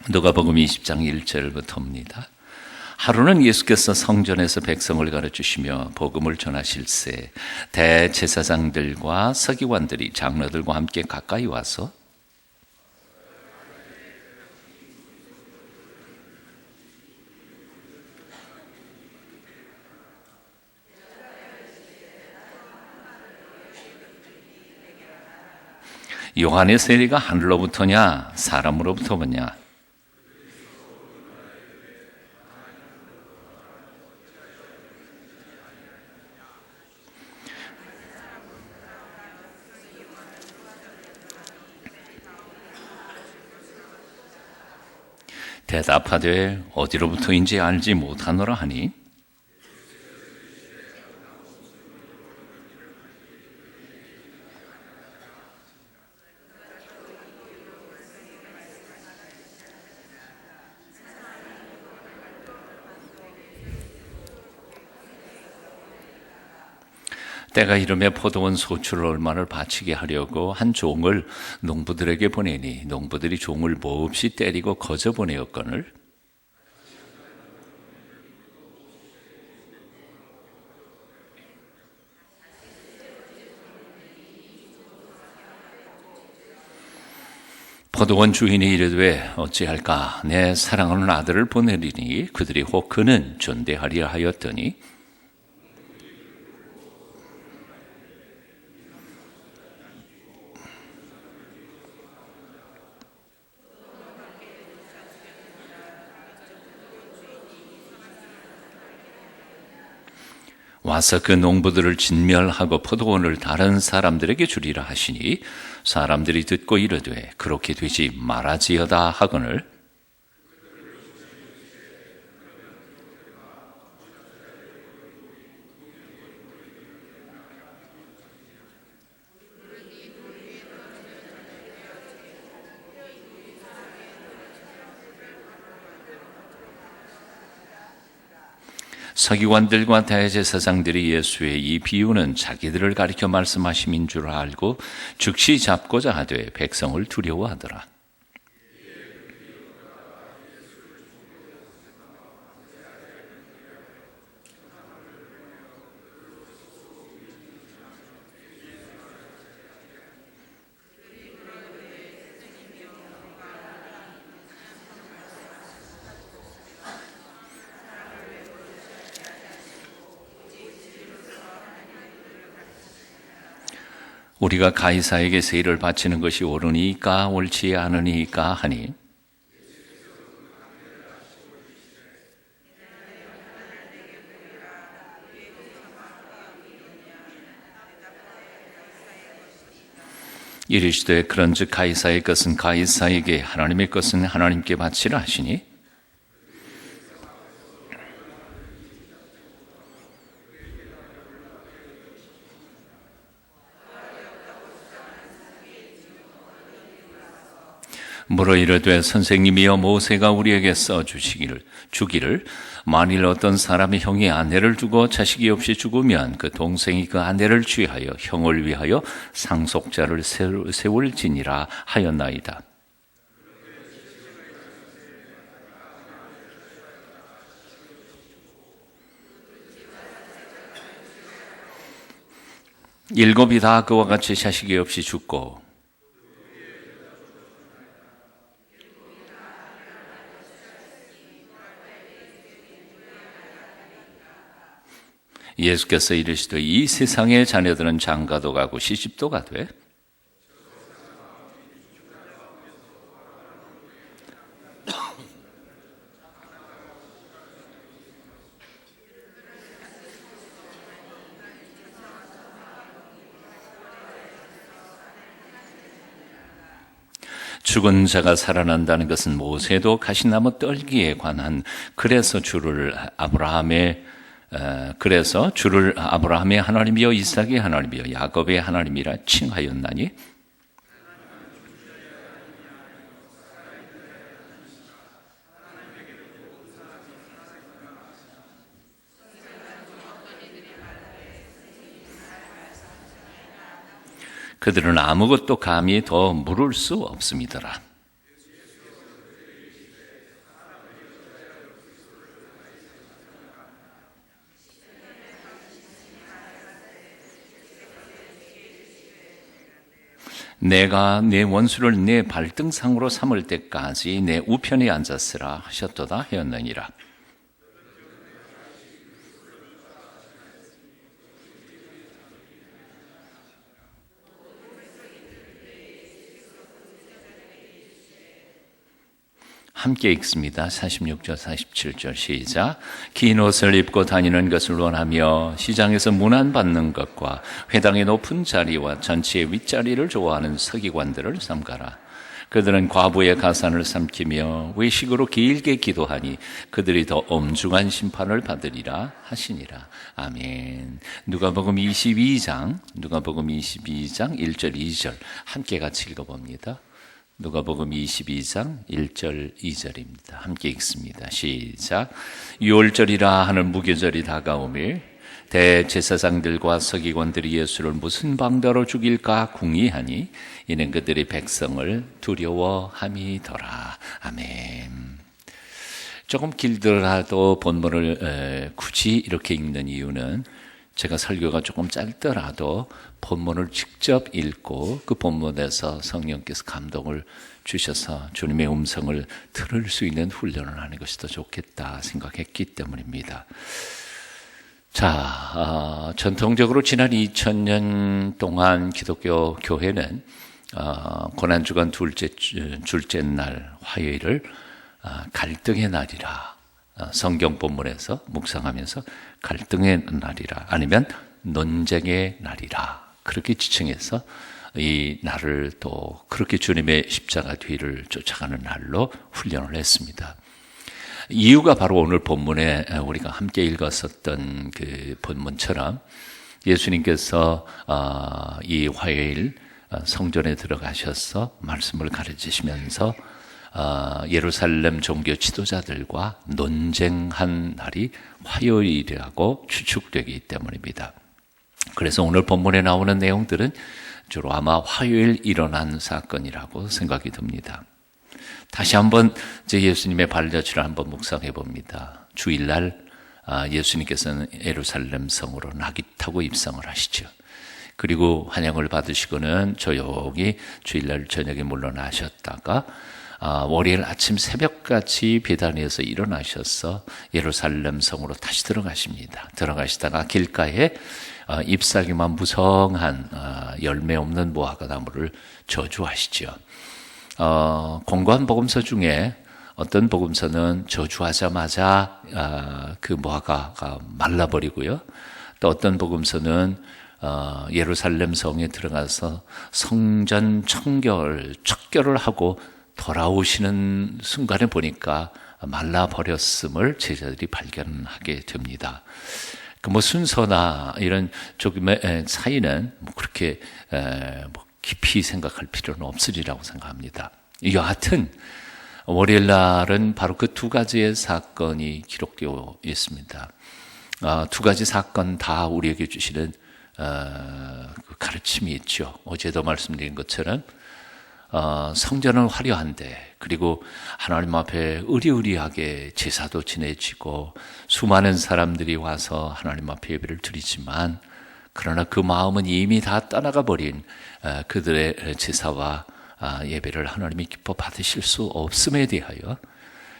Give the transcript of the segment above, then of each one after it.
누가복음 20장 1절부터입니다. 하루는 예수께서 성전에서 백성을 가르치시며 복음을 전하실새 대제사장들과 서기관들이 장로들과 함께 가까이 와서 요한의 세례가 하늘로부터냐 사람으로부터 오냐? 대답하되 어디로부터인지 알지 못하노라 하니 때가 이르매 포도원 소출을 얼마를 바치게 하려고 한 종을 농부들에게 보내니 농부들이 종을 몹시 때리고 거저 보내었거늘 포도원 주인이 이르되 어찌할까 내 사랑하는 아들을 보내리니 그들이 혹 그는 존대하리라 하였더니 와서 그 농부들을 진멸하고 포도원을 다른 사람들에게 주리라 하시니 사람들이 듣고 이르되 그렇게 되지 말아지어다 하거늘 서기관들과 대제사장들이 예수의 이 비유는 자기들을 가리켜 말씀하심인 줄 알고 즉시 잡고자 하되 백성을 두려워하더라. 우리가 가이사에게 세를 바치는 것이 옳으니까 옳지 않으니까 하니 이르시되 그런즉 가이사의 것은 가이사에게 하나님의 것은 하나님께 바치라 하시니 물어 이르되 선생님이여 모세가 우리에게 주기를 만일 어떤 사람이 형이 아내를 두고 자식이 없이 죽으면 그 동생이 그 아내를 취하여 형을 위하여 상속자를 세울지니라 하였나이다. 일곱이 다 그와 같이 자식이 없이 죽고 예수께서 이르시되 이 세상의 자녀들은 장가도 가고 시집도 가되 죽은 자가 살아난다는 것은 모세도 가시나무 떨기에 관한 그래서 주를 아브라함의 하나님이여 이삭의 하나님이여 야곱의 하나님이라 칭하였나니 그들은 아무것도 감히 더 물을 수 없음이더라. 내가 내 원수를 내 발등상으로 삼을 때까지 내 우편에 앉았으라 하셨도다 하였느니라. 함께 읽습니다. 46절 47절 시작. 긴 옷을 입고 다니는 것을 원하며 시장에서 문안받는 것과 회당의 높은 자리와 전체의 윗자리를 좋아하는 서기관들을 삼가라. 그들은 과부의 가산을 삼키며 외식으로 길게 기도하니 그들이 더 엄중한 심판을 받으리라 하시니라. 아멘. 누가복음 22장 1절 2절 함께 같이 읽어봅니다. 누가복음 22장 1절 2절입니다. 함께 읽습니다. 시작. 유월절이라 하는 무교절이 다가오며 대제사장들과 서기관들이 예수를 무슨 방도로 죽일까 궁리하니 이는 그들이 백성을 두려워함이더라. 아멘. 조금 길더라도 본문을 굳이 이렇게 읽는 이유는 제가 설교가 조금 짧더라도 본문을 직접 읽고 그 본문에서 성령께서 감동을 주셔서 주님의 음성을 들을 수 있는 훈련을 하는 것이 더 좋겠다 생각했기 때문입니다. 자, 전통적으로 지난 2000년 동안 기독교 교회는 고난주간 둘째 날 화요일을 갈등의 날이라 성경 본문에서 묵상하면서 갈등의 날이라 아니면 논쟁의 날이라 그렇게 지칭해서 이 날을 또 그렇게 주님의 십자가 뒤를 쫓아가는 날로 훈련을 했습니다. 이유가 바로 오늘 본문에 우리가 함께 읽었었던 그 본문처럼 예수님께서 이 화요일 성전에 들어가셔서 말씀을 가르치시면서 예루살렘 종교 지도자들과 논쟁한 날이 화요일이라고 추측되기 때문입니다. 그래서 오늘 본문에 나오는 내용들은 주로 아마 화요일 일어난 사건이라고 생각이 듭니다. 다시 한번 제 예수님의 발자취를 한번 묵상해 봅니다. 주일날 예수님께서는 예루살렘 성으로 나귀 타고 입성을 하시죠. 그리고 환영을 받으시고는 조용히 주일날 저녁에 물러나셨다가 월요일 아침 새벽같이 베다니에서 일어나셔서 예루살렘 성으로 다시 들어가십니다. 들어가시다가 길가에 잎사귀만 무성한 열매 없는 무화과 나무를 저주하시죠. 공고한 복음서 중에 어떤 복음서는 저주하자마자 그 무화과가 말라버리고요. 또 어떤 복음서는 예루살렘 성에 들어가서 성전 척결을 하고 돌아오시는 순간에 보니까 말라버렸음을 제자들이 발견하게 됩니다. 그 순서나 이런 조금의 차이는 그렇게 깊이 생각할 필요는 없으리라고 생각합니다. 여하튼 월요일 날은 바로 그 두 가지의 사건이 기록되어 있습니다. 두 가지 사건 다 우리에게 주시는 가르침이 있죠. 어제도 말씀드린 것처럼 성전은 화려한데 그리고 하나님 앞에 의리의리하게 제사도 지내지고 수많은 사람들이 와서 하나님 앞에 예배를 드리지만 그러나 그 마음은 이미 다 떠나가 버린 그들의 제사와 예배를 하나님이 기뻐 받으실 수 없음에 대하여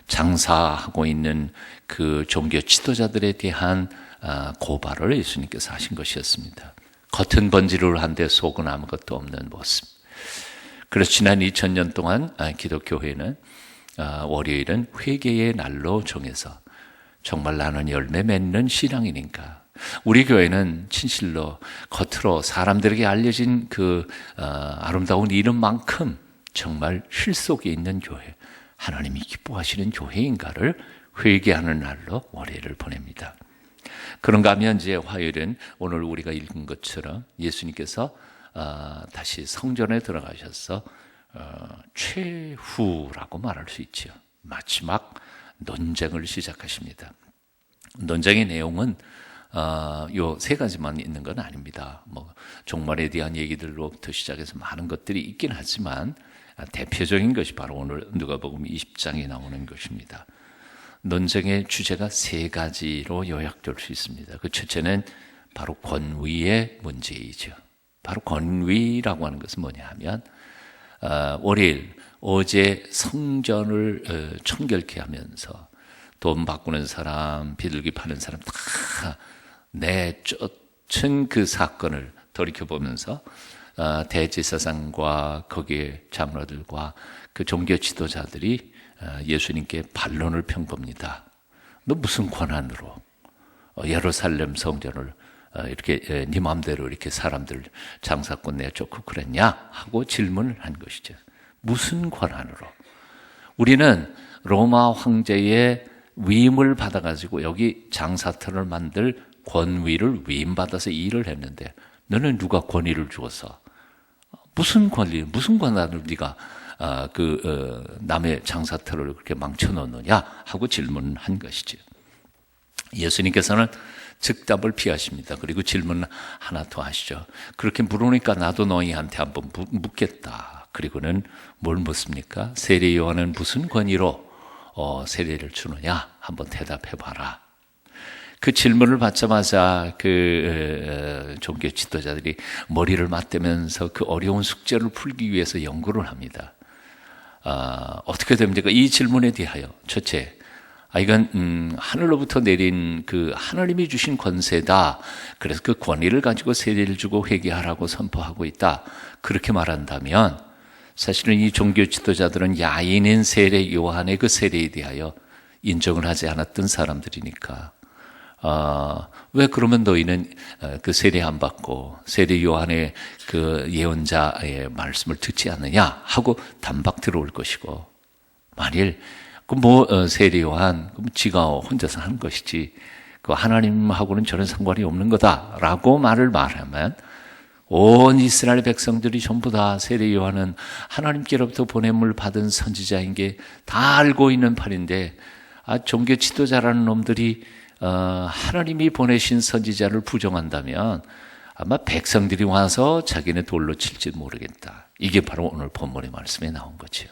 장사하고 있는 그 종교 지도자들에 대한 고발을 예수님께서 하신 것이었습니다. 겉은 번지르르한데 속은 아무것도 없는 모습. 그래서 지난 2000년 동안 기독교회는 월요일은 회개의 날로 정해서 정말 나는 열매 맺는 신앙인인가. 우리 교회는 진실로 겉으로 사람들에게 알려진 그 아름다운 이름만큼 정말 실 속에 있는 교회, 하나님이 기뻐하시는 교회인가를 회개하는 날로 월요일을 보냅니다. 그런가 하면 이제 화요일은 오늘 우리가 읽은 것처럼 예수님께서 다시 성전에 들어가셔서 최후라고 말할 수 있죠. 마지막 논쟁을 시작하십니다. 논쟁의 내용은 요 세 가지만 있는 건 아닙니다. 종말에 대한 얘기들로부터 시작해서 많은 것들이 있긴 하지만 대표적인 것이 바로 오늘 누가복음 20장에 나오는 것입니다. 논쟁의 주제가 세 가지로 요약될 수 있습니다. 그 첫째는 바로 권위의 문제이죠. 바로 권위라고 하는 것은 뭐냐 하면 월요일 어제 성전을 청결케 하면서 돈 바꾸는 사람, 비둘기 파는 사람 다 내쫓은 그 사건을 돌이켜보면서 대제사장과 거기에 장로들과 그 종교 지도자들이 예수님께 반론을 편 겁니다. 너 무슨 권한으로 예루살렘 성전을 이렇게 네 마음대로 이렇게 사람들 장사꾼 내쫓고 그랬냐 하고 질문을 한 것이죠. 무슨 권한으로? 우리는 로마 황제의 위임을 받아가지고 여기 장사터를 만들 권위를 위임받아서 일을 했는데 너는 누가 권위를 주어서 무슨 권리, 무슨 권한으로 네가 남의 장사터를 그렇게 망쳐놓느냐 하고 질문한 것이죠. 예수님께서는 즉답을 피하십니다. 그리고 질문 하나 더 하시죠. 그렇게 물으니까 나도 너희한테 한번 묻겠다. 그리고는 뭘 묻습니까? 세례 요한은 무슨 권위로 세례를 주느냐? 한번 대답해봐라. 그 질문을 받자마자 그 종교 지도자들이 머리를 맞대면서 그 어려운 숙제를 풀기 위해서 연구를 합니다. 어떻게 됩니까? 이 질문에 대하여 첫째, 이건 하늘로부터 내린 그 하나님이 주신 권세다. 그래서 그 권위를 가지고 세례를 주고 회개하라고 선포하고 있다. 그렇게 말한다면 사실은 이 종교 지도자들은 야인인 세례 요한의 그 세례에 대하여 인정을 하지 않았던 사람들이니까 왜 그러면 너희는 그 세례 안 받고 세례 요한의 그 예언자의 말씀을 듣지 않느냐 하고 단박 들어올 것이고, 만일 세례 요한 지가 혼자서 한 것이지 그 하나님하고는 전혀 상관이 없는 거다라고 말하면 온 이스라엘 백성들이 전부 다 세례 요한은 하나님께로부터 보냄을 받은 선지자인 게 다 알고 있는 판인데 종교 지도자라는 놈들이 하나님이 보내신 선지자를 부정한다면 아마 백성들이 와서 자기네 돌로 칠지 모르겠다. 이게 바로 오늘 본문의 말씀에 나온 거죠.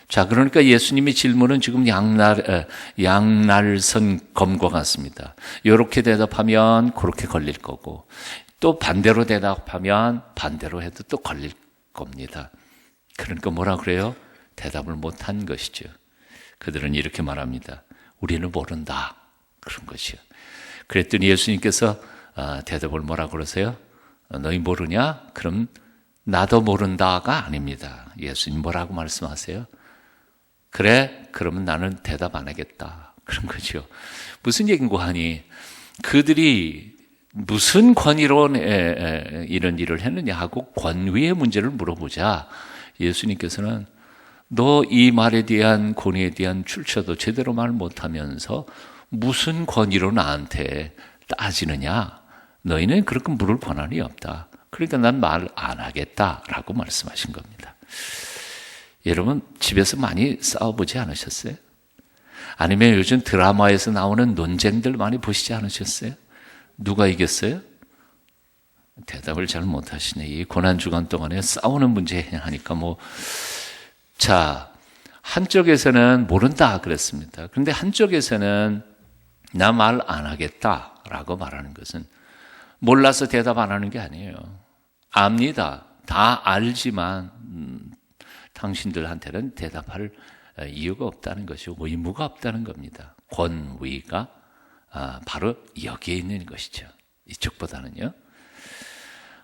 자, 그러니까 예수님의 질문은 지금 양날선 검과 같습니다. 이렇게 대답하면 그렇게 걸릴 거고, 또 반대로 대답하면 반대로 해도 또 걸릴 겁니다. 그러니까 뭐라 그래요? 대답을 못한 것이죠. 그들은 이렇게 말합니다. 우리는 모른다. 그런 것이요. 그랬더니 예수님께서 대답을 뭐라 그러세요? 너희 모르냐? 그럼 나도 모른다가 아닙니다. 예수님 뭐라고 말씀하세요? 그래? 그러면 나는 대답 안 하겠다. 그런 거죠. 무슨 얘기인고 하니 그들이 무슨 권위로 이런 일을 했느냐 하고 권위의 문제를 물어보자 예수님께서는 너 이 말에 대한 권위에 대한 출처도 제대로 말 못하면서 무슨 권위로 나한테 따지느냐? 너희는 그렇게 물을 권한이 없다. 그러니까 난 말 안 하겠다라고 말씀하신 겁니다. 여러분 집에서 많이 싸워보지 않으셨어요? 아니면 요즘 드라마에서 나오는 논쟁들 많이 보시지 않으셨어요? 누가 이겼어요? 대답을 잘 못하시네. 이 고난주간 동안에 싸우는 문제 하니까 자, 한쪽에서는 모른다 그랬습니다. 그런데 한쪽에서는 나 말 안 하겠다라고 말하는 것은 몰라서 대답 안 하는 게 아니에요. 압니다. 다 알지만 당신들한테는 대답할 이유가 없다는 것이고 의무가 없다는 겁니다. 권위가 바로 여기에 있는 것이죠. 이쪽보다는요.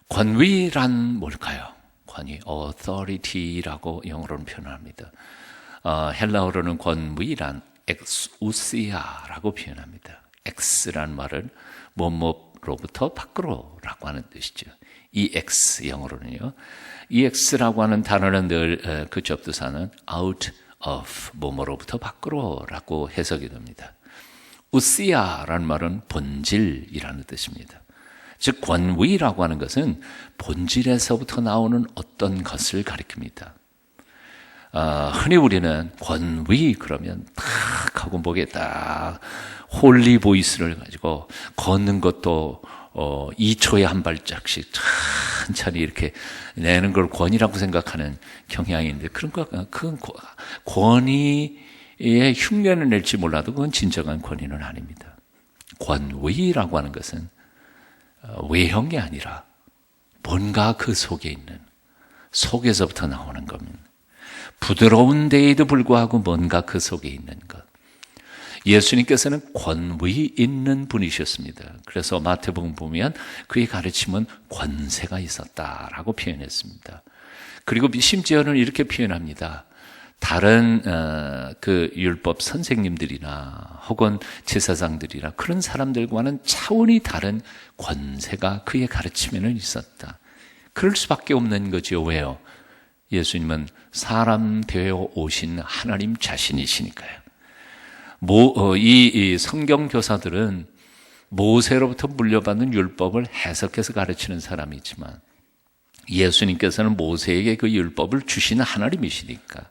권위란 뭘까요? 권위, authority라고 영어로는 표현합니다. 헬라어로는 권위란 엑우시아라고 표현합니다. 엑스란 말은 뭐뭐로부터 밖으로라고 하는 뜻이죠. EX 영어로는요. EX라고 하는 단어는 늘 그 접두사는 out of 뭐뭐로부터 밖으로라고 해석이 됩니다. 우시아라는 말은 본질이라는 뜻입니다. 즉 권위라고 하는 것은 본질에서부터 나오는 어떤 것을 가리킵니다. 흔히 우리는 권위 그러면 탁 하고 목에 딱 홀리 보이스를 가지고 걷는 것도 2초에 한 발짝씩 천천히 이렇게 내는 걸 권위라고 생각하는 경향인데 그건 권위의 흉내는 낼지 몰라도 그건 진정한 권위는 아닙니다. 권위라고 하는 것은 외형이 아니라 뭔가 그 속에 있는 속에서부터 나오는 겁니다. 부드러운 데에도 불구하고 뭔가 그 속에 있는 것. 예수님께서는 권위 있는 분이셨습니다. 그래서 마태복음 보면 그의 가르침은 권세가 있었다라고 표현했습니다. 그리고 심지어는 이렇게 표현합니다. 다른 그 율법 선생님들이나 혹은 제사장들이나 그런 사람들과는 차원이 다른 권세가 그의 가르침에는 있었다. 그럴 수밖에 없는 거죠. 왜요? 예수님은 사람 되어 오신 하나님 자신이시니까요. 이 성경 교사들은 모세로부터 물려받은 율법을 해석해서 가르치는 사람이지만 예수님께서는 모세에게 그 율법을 주시는 하나님이시니까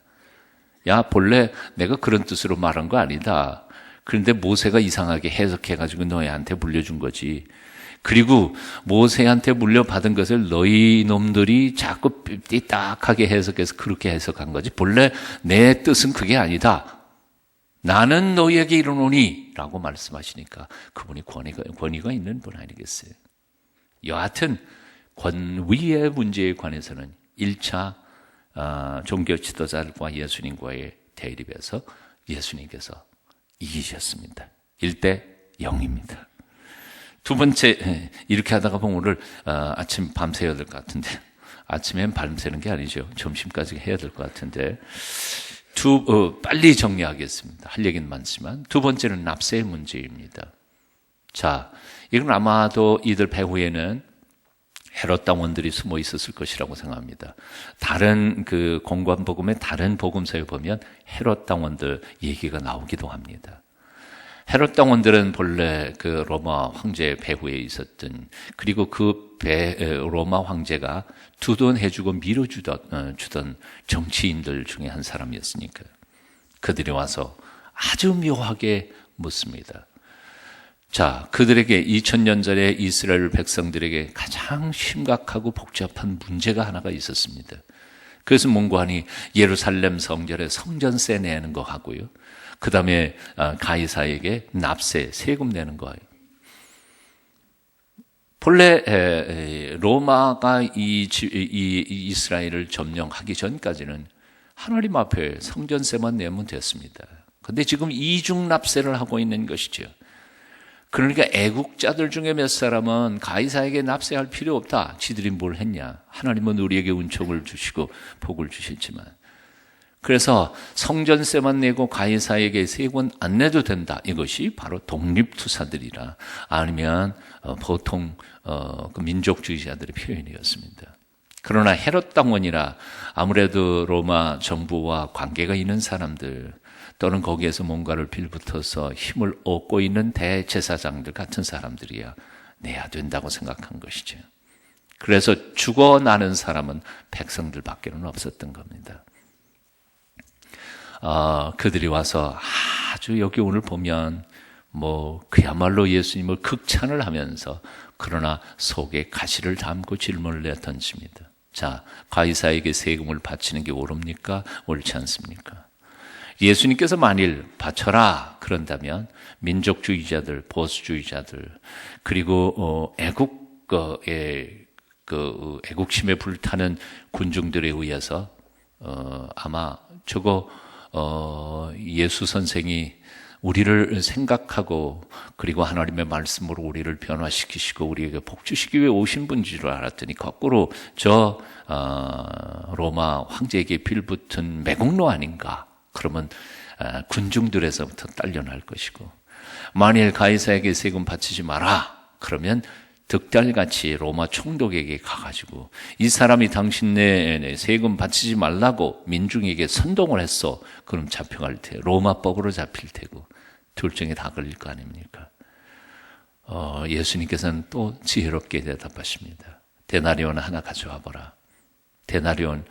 야, 본래 내가 그런 뜻으로 말한 거 아니다. 그런데 모세가 이상하게 해석해가지고 너희한테 물려준 거지. 그리고 모세한테 물려받은 것을 너희 놈들이 자꾸 삐딱하게 해석해서 그렇게 해석한 거지. 본래 내 뜻은 그게 아니다. 나는 너희에게 이르노니 라고 말씀하시니까 그분이 권위가 있는 분 아니겠어요? 여하튼 권위의 문제에 관해서는 1차 종교 지도자들과 예수님과의 대립에서 예수님께서 이기셨습니다. 1대 0입니다. 두 번째, 이렇게 하다가 보면 오늘 아침 밤새야 될 것 같은데, 아침엔 밤새는 게 아니죠. 점심까지 해야 될 것 같은데, 빨리 정리하겠습니다. 할 얘기는 많지만 두 번째는 납세의 문제입니다. 자, 이건 아마도 이들 배후에는 헤롯 당원들이 숨어 있었을 것이라고 생각합니다. 다른 그 공관복음의 다른 복음서에 보면 헤롯 당원들 얘기가 나오기도 합니다. 헤롯 당원들은 본래 그 로마 황제 배후에 있었던, 그리고 그 로마 황제가 두돈해주고 밀어주던 정치인들 중에 한 사람이었으니까 그들이 와서 아주 묘하게 묻습니다. 자, 그들에게 2000년 전에 이스라엘 백성들에게 가장 심각하고 복잡한 문제가 하나가 있었습니다. 그래서 뭔가 하니 예루살렘 성전에 성전세 내는 거 하고요. 그 다음에 가이사에게 납세, 세금 내는 거예요. 본래 로마가 이스라엘을 점령하기 전까지는 하나님 앞에 성전세만 내면 됐습니다. 그런데 지금 이중 납세를 하고 있는 것이죠. 그러니까 애국자들 중에 몇 사람은 가이사에게 납세할 필요 없다. 지들이 뭘 했냐. 하나님은 우리에게 은총을 주시고 복을 주시지만. 그래서 성전세만 내고 가이사에게 세금은 안 내도 된다. 이것이 바로 독립투사들이라 아니면 보통 그 민족주의자들의 표현이었습니다. 그러나 헤롯 당원이라 아무래도 로마 정부와 관계가 있는 사람들 또는 거기에서 뭔가를 빌붙어서 힘을 얻고 있는 대제사장들 같은 사람들이야 내야 된다고 생각한 것이죠. 그래서 죽어나는 사람은 백성들밖에는 없었던 겁니다. 그들이 와서 아주 여기 오늘 보면 그야말로 예수님을 극찬을 하면서 그러나 속에 가시를 담고 질문을 내던집니다. 자, 가이사에게 세금을 바치는 게 옳습니까? 옳지 않습니까? 예수님께서 만일 바쳐라 그런다면 민족주의자들, 보수주의자들 그리고 애국심에 불타는 군중들에 의해서 아마 예수 선생이 우리를 생각하고 그리고 하나님의 말씀으로 우리를 변화시키시고 우리에게 복 주시기 위해 오신 분인 줄 알았더니 거꾸로 로마 황제에게 빌붙은 매국노 아닌가? 그러면 군중들에서부터 딸려날 것이고 만일 가이사에게 세금 바치지 마라 그러면 득달같이 로마 총독에게 가가지고 이 사람이 당신네 세금 바치지 말라고 민중에게 선동을 했어. 그럼 잡혀갈 테 로마법으로 잡힐 테고 둘 중에 다 걸릴 거 아닙니까? 예수님께서는 또 지혜롭게 대답하십니다. 데나리온 하나 가져와 보라. 데나리온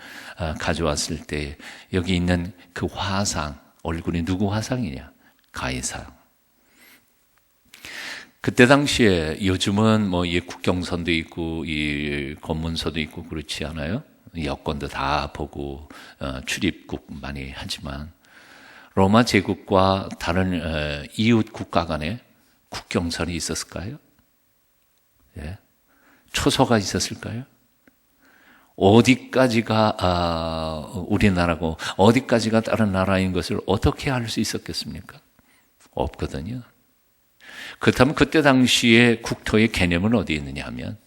가져왔을 때 여기 있는 그 화상, 얼굴이 누구 화상이냐? 가이사. 그때 당시에 요즘은 이 국경선도 있고 이 검문소도 있고 그렇지 않아요? 여권도 다 보고 출입국 많이 하지만 로마 제국과 다른 이웃 국가 간에 국경선이 있었을까요? 예? 초소가 있었을까요? 어디까지가 우리나라고 어디까지가 다른 나라인 것을 어떻게 알 수 있었겠습니까? 없거든요. 그렇다면 그때 당시에 국토의 개념은 어디에 있느냐 하면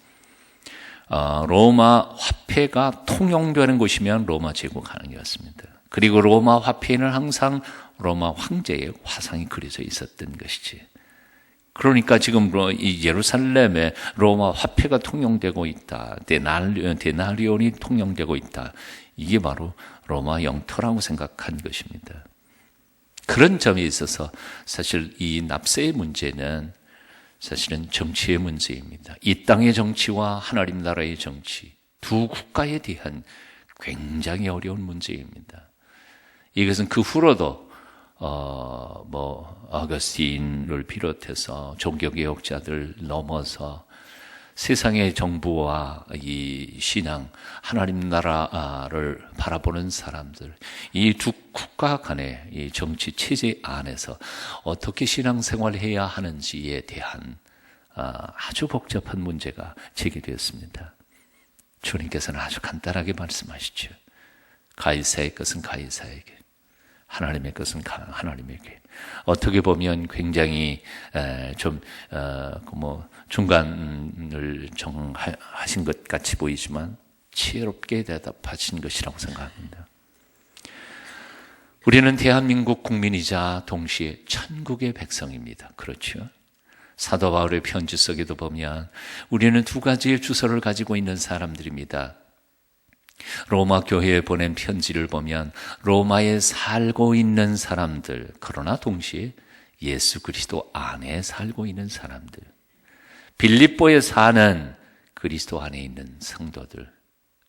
로마 화폐가 통용되는 곳이면 로마 제국 가능이었습니다. 그리고 로마 화폐는 항상 로마 황제의 화상이 그려져 있었던 것이지. 그러니까 지금 이 예루살렘에 로마 화폐가 통용되고 있다. 데나리온이 통용되고 있다. 이게 바로 로마 영토라고 생각한 것입니다. 그런 점에 있어서 사실 이 납세의 문제는 사실은 정치의 문제입니다. 이 땅의 정치와 하나님 나라의 정치, 두 국가에 대한 굉장히 어려운 문제입니다. 이것은 그 후로도 어거스틴을 비롯해서 종교개혁자들 넘어서 세상의 정부와 이 신앙, 하나님 나라를 바라보는 사람들, 이 두 국가 간의 이 정치 체제 안에서 어떻게 신앙생활을 해야 하는지에 대한 아주 복잡한 문제가 제기되었습니다. 주님께서는 아주 간단하게 말씀하시죠. 가이사의 것은 가이사에게, 하나님의 것은 하나님에게. 어떻게 보면 굉장히 중간을 정하신 것 같이 보이지만 지혜롭게 대답하신 것이라고 생각합니다. 우리는 대한민국 국민이자 동시에 천국의 백성입니다. 그렇죠? 사도 바울의 편지 속에도 보면 우리는 두 가지의 주소를 가지고 있는 사람들입니다. 로마 교회에 보낸 편지를 보면 로마에 살고 있는 사람들, 그러나 동시에 예수 그리스도 안에 살고 있는 사람들, 빌립보에 사는 그리스도 안에 있는 성도들,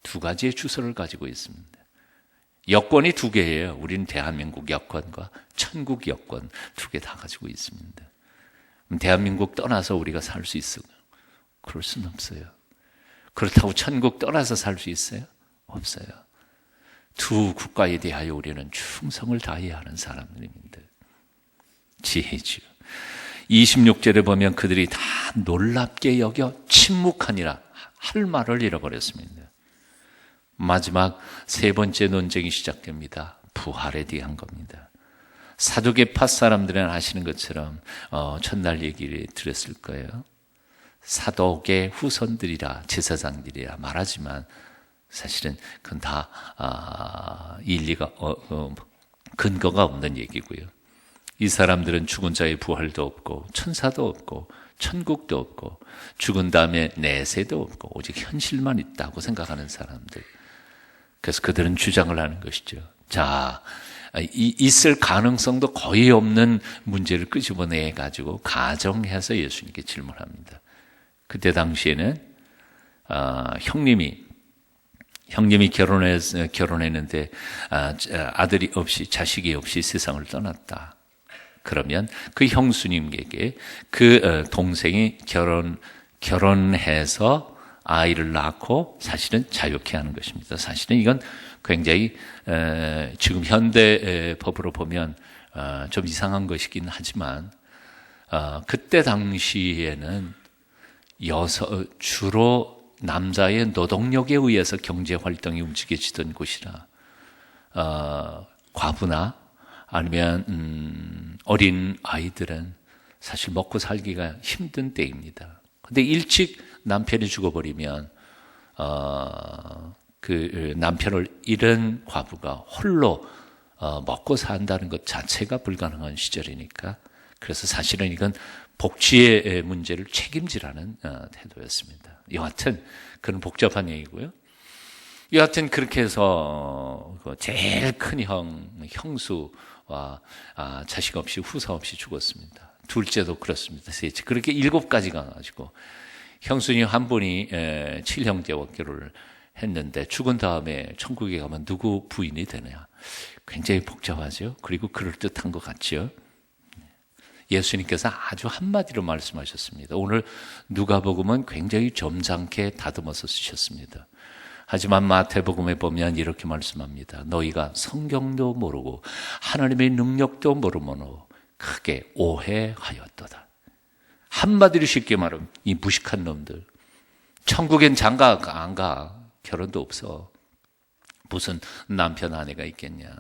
두 가지의 주소를 가지고 있습니다. 여권이 두 개예요. 우리는 대한민국 여권과 천국 여권 두 개 다 가지고 있습니다. 그럼 대한민국 떠나서 우리가 살 수 있어요? 그럴 수는 없어요. 그렇다고 천국 떠나서 살 수 있어요? 없어요. 두 국가에 대하여 우리는 충성을 다해야 하는 사람들입니다. 지혜죠. 26절에 보면 그들이 다 놀랍게 여겨 침묵하니라 할 말을 잃어버렸습니다. 마지막 세 번째 논쟁이 시작됩니다. 부활에 대한 겁니다. 사두개파 사람들은 아시는 것처럼 첫날 얘기를 들었을 거예요. 사독의 후손들이라 제사장들이라 말하지만 사실은 그건 다 일리가 근거가 없는 얘기고요. 이 사람들은 죽은 자의 부활도 없고 천사도 없고 천국도 없고 죽은 다음에 내세도 없고 오직 현실만 있다고 생각하는 사람들. 그래서 그들은 주장을 하는 것이죠. 자, 있을 가능성도 거의 없는 문제를 끄집어내 가지고 가정해서 예수님께 질문합니다. 그때 당시에는 형님이 결혼했는데 아들이 없이 자식이 없이 세상을 떠났다. 그러면 그 형수님에게 그 동생이 결혼해서 아이를 낳고 사실은 자유케 하는 것입니다. 사실은 이건 굉장히 지금 현대 법으로 보면 좀 이상한 것이긴 하지만 그때 당시에는 주로 남자의 노동력에 의해서 경제 활동이 움직여지던 곳이라 과부나 아니면 어린 아이들은 사실 먹고 살기가 힘든 때입니다. 근데 일찍 남편이 죽어버리면 그 남편을 잃은 과부가 홀로 먹고 산다는 것 자체가 불가능한 시절이니까 그래서 사실은 이건 복지의 문제를 책임지라는 태도였습니다. 여하튼 그런 복잡한 얘기고요. 여하튼 그렇게 해서 제일 큰 형수와 자식 없이 후사 없이 죽었습니다. 둘째도 그렇습니다. 셋째 그렇게 7가지가 가지고 형수님 한 분이 7형제와 결혼을 했는데 죽은 다음에 천국에 가면 누구 부인이 되느냐. 굉장히 복잡하죠. 그리고 그럴듯한 것 같죠. 예수님께서 아주 한마디로 말씀하셨습니다. 오늘 누가복음은 굉장히 점잖게 다듬어서 쓰셨습니다. 하지만 마태복음에 보면 이렇게 말씀합니다. 너희가 성경도 모르고 하나님의 능력도 모르면 크게 오해하였도다. 한마디로 쉽게 말하면 이 무식한 놈들. 천국엔 장가 안 가. 결혼도 없어. 무슨 남편 아내가 있겠냐.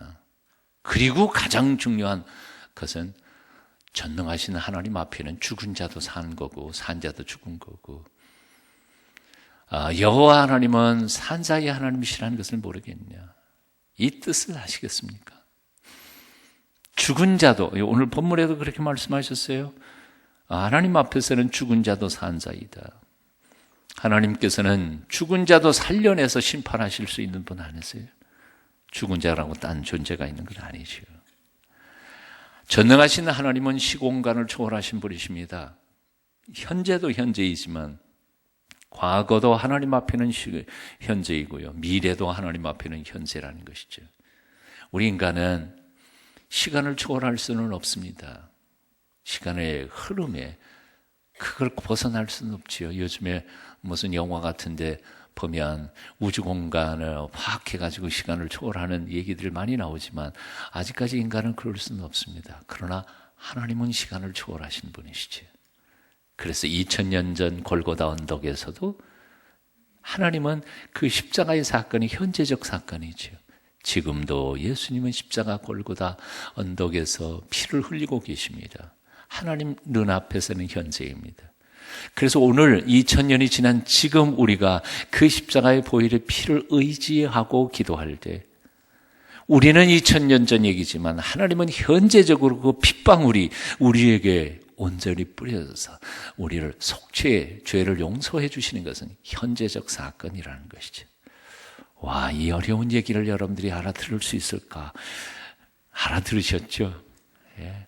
그리고 가장 중요한 것은 전능하신 하나님 앞에는 죽은 자도 산 거고 산 자도 죽은 거고, 여호와 하나님은 산자의 하나님이시라는 것을 모르겠냐. 이 뜻을 아시겠습니까? 죽은 자도, 오늘 본문에도 그렇게 말씀하셨어요. 하나님 앞에서는 죽은 자도 산자이다. 하나님께서는 죽은 자도 살려내서 심판하실 수 있는 분 아니세요? 죽은 자라고 딴 존재가 있는 건 아니죠. 전능하신 하나님은 시공간을 초월하신 분이십니다. 현재도 현재이지만 과거도 하나님 앞에는 현재이고요, 미래도 하나님 앞에는 현재라는 것이죠. 우리 인간은 시간을 초월할 수는 없습니다. 시간의 흐름에 그걸 벗어날 수는 없지요. 요즘에 무슨 영화 같은데 보면 우주 공간을 파악해가지고 시간을 초월하는 얘기들이 많이 나오지만 아직까지 인간은 그럴 수는 없습니다. 그러나 하나님은 시간을 초월하신 분이시죠. 그래서 2000년 전 골고다 언덕에서도 하나님은 그 십자가의 사건이 현재적 사건이죠. 지금도 예수님은 십자가 골고다 언덕에서 피를 흘리고 계십니다. 하나님 눈앞에서는 현재입니다. 그래서 오늘 2000년이 지난 지금 우리가 그 십자가의 보혈의 피를 의지하고 기도할 때, 우리는 2000년 전 얘기지만 하나님은 현재적으로 그 핏방울이 우리에게 온전히 뿌려져서 우리를 속죄, 죄를 용서해 주시는 것은 현재적 사건이라는 것이죠. 와, 이 어려운 얘기를 여러분들이 알아들을 수 있을까? 알아들으셨죠? 예.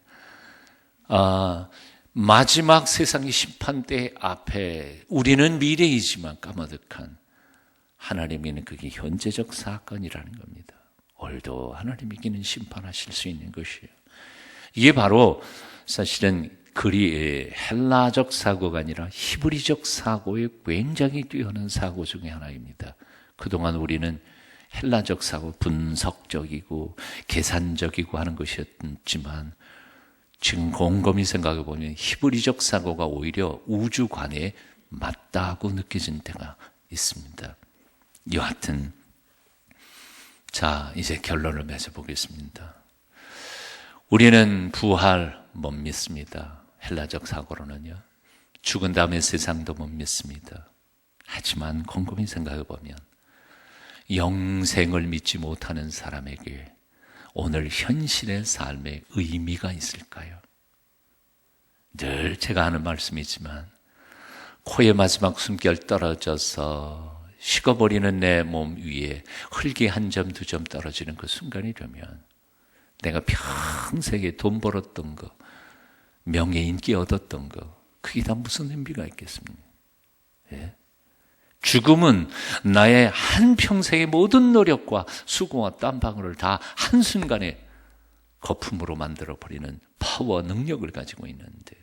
마지막 세상의 심판대 앞에 우리는 미래이지만 까마득한 하나님에는 그게 현재적 사건이라는 겁니다. 오늘도 하나님에게는 심판하실 수 있는 것이에요. 이게 바로 사실은 헬라적 사고가 아니라 히브리적 사고의 굉장히 뛰어난 사고 중에 하나입니다. 그동안 우리는 헬라적 사고, 분석적이고 계산적이고 하는 것이었지만 지금 곰곰이 생각해 보면 히브리적 사고가 오히려 우주관에 맞다고 느껴진 때가 있습니다. 여하튼 자, 이제 결론을 맺어보겠습니다. 우리는 부활 못 믿습니다. 헬라적 사고로는요. 죽은 다음에 세상도 못 믿습니다. 하지만 곰곰이 생각해 보면 영생을 믿지 못하는 사람에게 오늘 현실의 삶에 의미가 있을까요? 늘 제가 하는 말씀이지만 코의 마지막 숨결 떨어져서 식어버리는 내 몸 위에 흙이 한 점 두 점 떨어지는 그 순간이 되면 내가 평생에 돈 벌었던 거, 명예 인기 얻었던 거, 그게 다 무슨 의미가 있겠습니까? 예? 죽음은 나의 한평생의 모든 노력과 수고와 땀방울을 다 한순간에 거품으로 만들어버리는 파워, 능력을 가지고 있는데,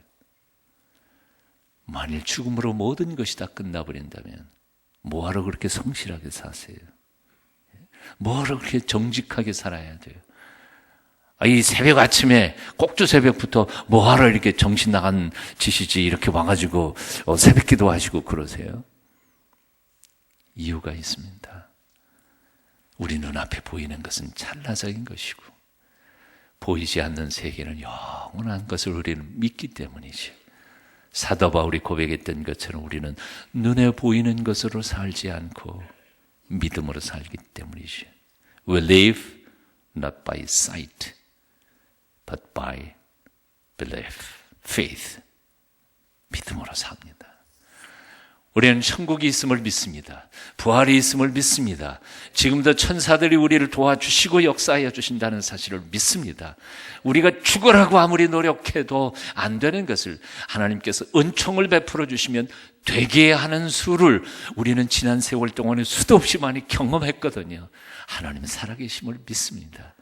만일 죽음으로 모든 것이 다 끝나버린다면 뭐하러 그렇게 성실하게 사세요? 뭐하러 그렇게 정직하게 살아야 돼요? 이 새벽 아침에 꼭두 새벽부터 뭐하러 이렇게 정신 나간 짓이지 이렇게 와가지고 새벽 기도하시고 그러세요? 이유가 있습니다. 우리 눈앞에 보이는 것은 찰나적인 것이고 보이지 않는 세계는 영원한 것을 우리는 믿기 때문이죠. 사도 바울이 고백했던 것처럼 우리는 눈에 보이는 것으로 살지 않고 믿음으로 살기 때문이죠. We live not by sight, but by belief, faith. 믿음으로 삽니다. 우리는 천국이 있음을 믿습니다. 부활이 있음을 믿습니다. 지금도 천사들이 우리를 도와주시고 역사하여 주신다는 사실을 믿습니다. 우리가 죽으라고 아무리 노력해도 안 되는 것을 하나님께서 은총을 베풀어 주시면 되게 하는 수를 우리는 지난 세월 동안에 수도 없이 많이 경험했거든요. 하나님은 살아계심을 믿습니다.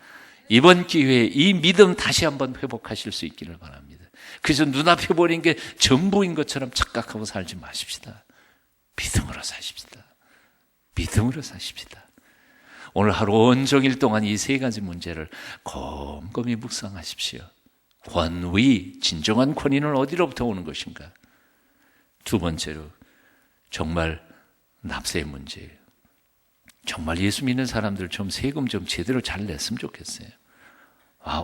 이번 기회에 이 믿음 다시 한번 회복하실 수 있기를 바랍니다. 그래서 눈앞에 보이는 게 전부인 것처럼 착각하고 살지 마십시다. 믿음으로 사십시다. 믿음으로 사십시다. 오늘 하루 온종일 동안 이 세 가지 문제를 곰곰이 묵상하십시오. 권위, 진정한 권위는 어디로부터 오는 것인가? 두 번째로 정말 납세의 문제예요. 정말 예수 믿는 사람들 좀 세금 좀 제대로 잘 냈으면 좋겠어요.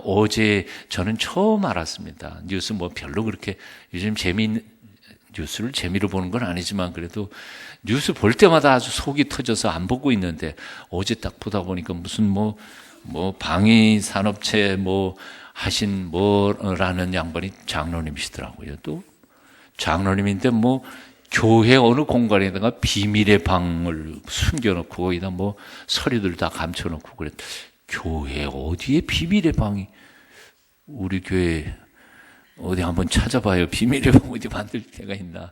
어제 저는 처음 알았습니다. 뉴스 뭐 별로 그렇게 요즘 뉴스를 재미로 보는 건 아니지만 그래도 뉴스 볼 때마다 아주 속이 터져서 안 보고 있는데 어제 딱 보다 보니까 무슨 뭐 방위 산업체 하신 라는 양반이 장로님이시더라고요. 또 장로님인데 교회 어느 공간에다가 비밀의 방을 숨겨놓고 거기다 서류들 다 감춰놓고 그랬. 교회 어디에 비밀의 방이? 우리 교회 어디 한번 찾아봐요. 비밀의 방 어디 만들 데가 있나?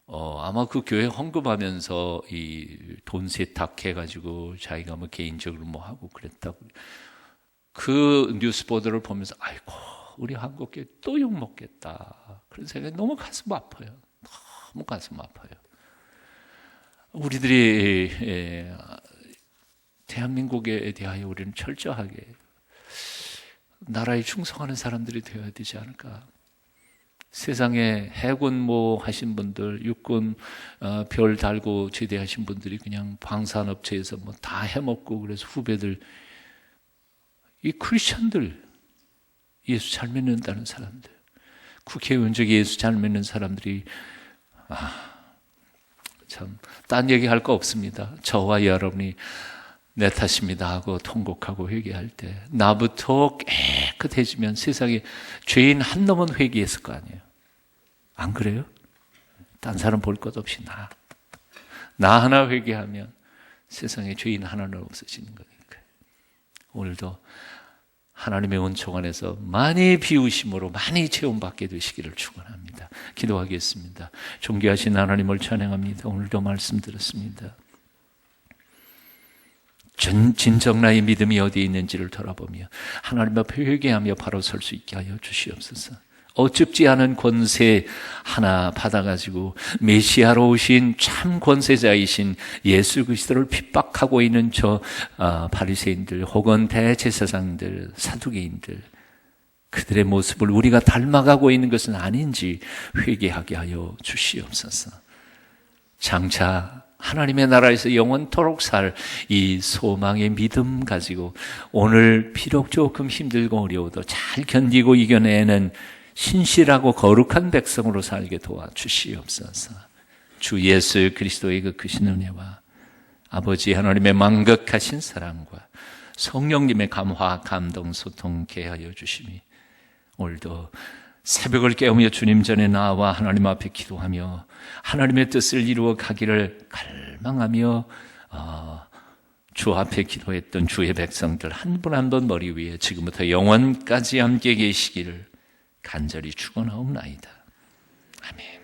아마 그 교회 헌금하면서 이 돈 세탁해가지고 자기가 개인적으로 하고 그랬다고. 그 뉴스 보도를 보면서 아이고 우리 한국교회 또 욕먹겠다 그런 생각이 너무 가슴 아파요. 너무 가슴 아파요. 우리들이 대한민국에 대하여 우리는 철저하게 나라에 충성하는 사람들이 되어야 되지 않을까. 세상에 해군 하신 분들, 육군 별 달고 제대하신 분들이 그냥 방산업체에서 다 해먹고 그래서 후배들, 이 크리스천들, 예수 잘 믿는다는 사람들, 국회의원 중에 예수 잘 믿는 사람들이 참 딴 얘기할 거 없습니다. 저와 여러분이 내 탓입니다 하고 통곡하고 회개할 때 나부터 깨끗해지면 세상에 죄인 한 놈은 회개했을 거 아니에요. 안 그래요? 딴 사람 볼 것 없이 나 하나 회개하면 세상에 죄인 하나는 없어지는 거니까요. 오늘도 하나님의 은총 안에서 많이 비우심으로 많이 체험받게 되시기를 축원합니다. 기도하겠습니다. 존귀하신 하나님을 찬양합니다. 오늘도 말씀 들었습니다. 진정 나의 믿음이 어디에 있는지를 돌아보며 하나님 앞에 회개하며 바로 설 수 있게 하여 주시옵소서. 어줍지 않은 권세 하나 받아가지고 메시아로 오신 참 권세자이신 예수 그리스도를 핍박하고 있는 바리새인들 혹은 대제사장들, 사두개인들, 그들의 모습을 우리가 닮아가고 있는 것은 아닌지 회개하게 하여 주시옵소서. 장차 하나님의 나라에서 영원토록 살 이 소망의 믿음 가지고 오늘 비록 조금 힘들고 어려워도 잘 견디고 이겨내는 신실하고 거룩한 백성으로 살게 도와주시옵소서. 주 예수 그리스도의 그 크신 은혜와 아버지 하나님의 만극하신 사랑과 성령님의 감화, 감동, 소통, 개하여 주심이 오늘도 새벽을 깨우며 주님 전에 나와 하나님 앞에 기도하며 하나님의 뜻을 이루어 가기를 갈망하며 주 앞에 기도했던 주의 백성들 한 분 한 분 머리 위에 지금부터 영원까지 함께 계시기를 간절히 축원하옵나이다. 아멘.